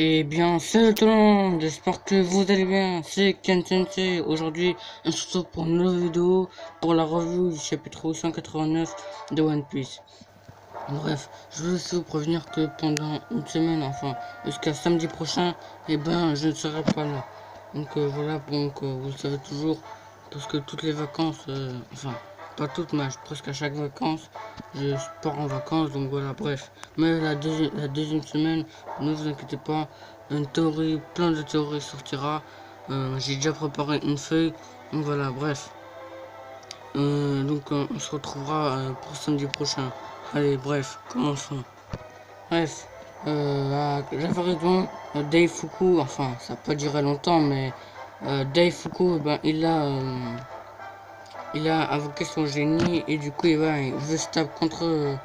Eh bien, salut tout le monde, j'espère que vous allez bien, c'est Ken Sensei. Aujourd'hui, on se retrouve pour une nouvelle vidéo pour la revue du chapitre 189 de One Piece. Bref, je veux aussi vous prévenir que pendant une semaine, enfin, jusqu'à samedi prochain, eh ben, je ne serai pas là. Donc voilà, donc vous le savez toujours, parce que toutes les vacances, enfin, pas toutes, mais presque à chaque vacances, je pars en vacances, donc voilà, bref. Mais la deuxième semaine, ne vous inquiétez pas, une théorie, plein de théories sortira. J'ai déjà préparé une feuille, donc voilà, bref. Donc on se retrouvera pour samedi prochain. Allez, bref, commençons. Bref, j'avais raison, Dave Fuku, enfin, ça n'a pas duré longtemps, mais Dave Fuku, ben, il a invoqué son génie et du coup, il veut se taper contre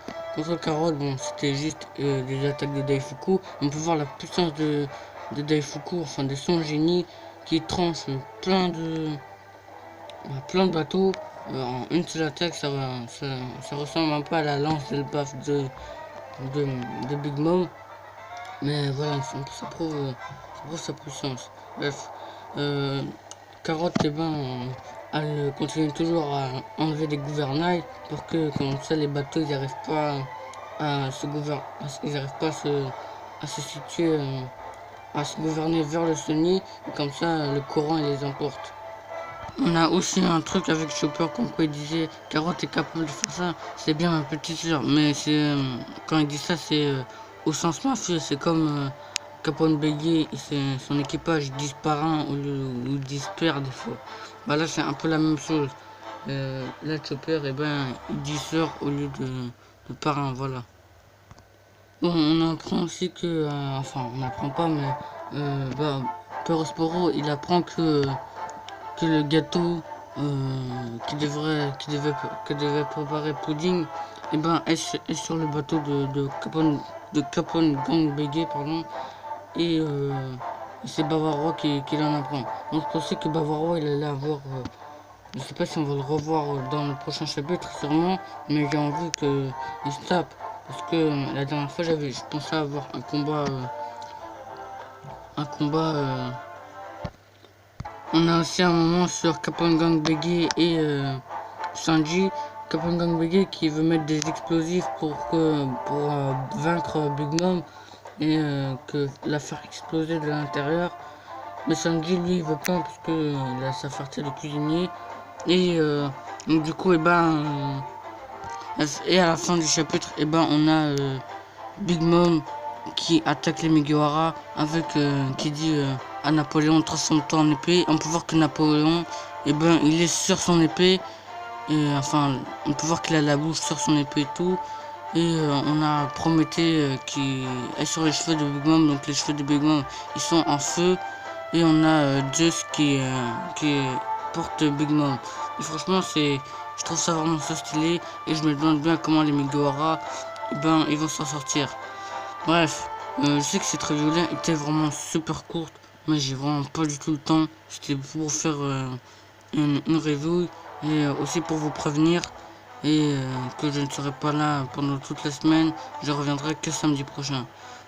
Carole. Bon, c'était juste des attaques de Dave Fuku. On peut voir la puissance de Dave Fuku, enfin, de son génie qui tranche plein de bateaux en une seule attaque. Ça ressemble un peu à la lance d'Elbaf de, de Big Mom. Mais voilà, ça prouve sa puissance. Bref, Carotte, eh ben, elle continue toujours à enlever des gouvernails pour que, comme ça, les bateaux, ils n'arrivent pas à se gouverner, ils n'arrivent pas à se situer, à se gouverner vers le Sony, et comme ça, le courant, il les emporte. On a aussi un truc avec Chopper, comme quoi il disait Carotte est capable de faire ça, c'est bien ma petite soeur. Mais c'est quand il dit ça, c'est au sens mafieux. C'est comme Capone Bégué et son équipage disent parrain ou ils disent père des fois. Bah là, c'est un peu la même chose. Là, Chopper, eh ben, il dit sœur au lieu de parrain, voilà. Bon, on apprend aussi que, enfin, on n'apprend pas, mais bah, Perosporo, il apprend que le gâteau que devait préparer Pudding, et ben, est sur le bateau de Capone Gang Bégué, pardon, et c'est Bavarois qui l'en apprend. Donc je pensais que Bavarois il allait avoir, je sais pas si on va le revoir dans le prochain chapitre sûrement, mais j'ai envie qu'il se tape, parce que la dernière fois je pensais avoir un combat on a aussi un moment sur Capone Gang Bégué et Sanji. Capone Gang Bégué qui veut mettre des explosifs pour vaincre Big Mom et que la faire exploser de l'intérieur. Mais Sanji lui il veut pas parce que il a sa fierté de cuisinier et donc du coup et à la fin du chapitre on a Big Mom qui attaque les Mugiwara avec qui dit à Napoléon transforme-toi en épée. On peut voir que Napoléon il est sur son épée et enfin on peut voir qu'il a la bouche sur son épée et tout. Et on a Prométhée qui est sur les cheveux de Big Mom, donc les cheveux de Big Mom ils sont en feu et on a Zeus qui porte Big Mom. Et franchement je trouve ça vraiment so stylé et je me demande bien comment les Mugiwara ils vont s'en sortir. Bref, je sais que cette review là était vraiment super courte, mais j'ai vraiment pas du tout le temps. C'était pour faire une review et aussi pour vous prévenir et que je ne serai pas là pendant toute la semaine. Je reviendrai que samedi prochain.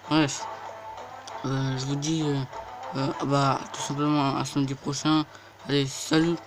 Bref, je vous dis tout simplement à samedi prochain. Allez, salut!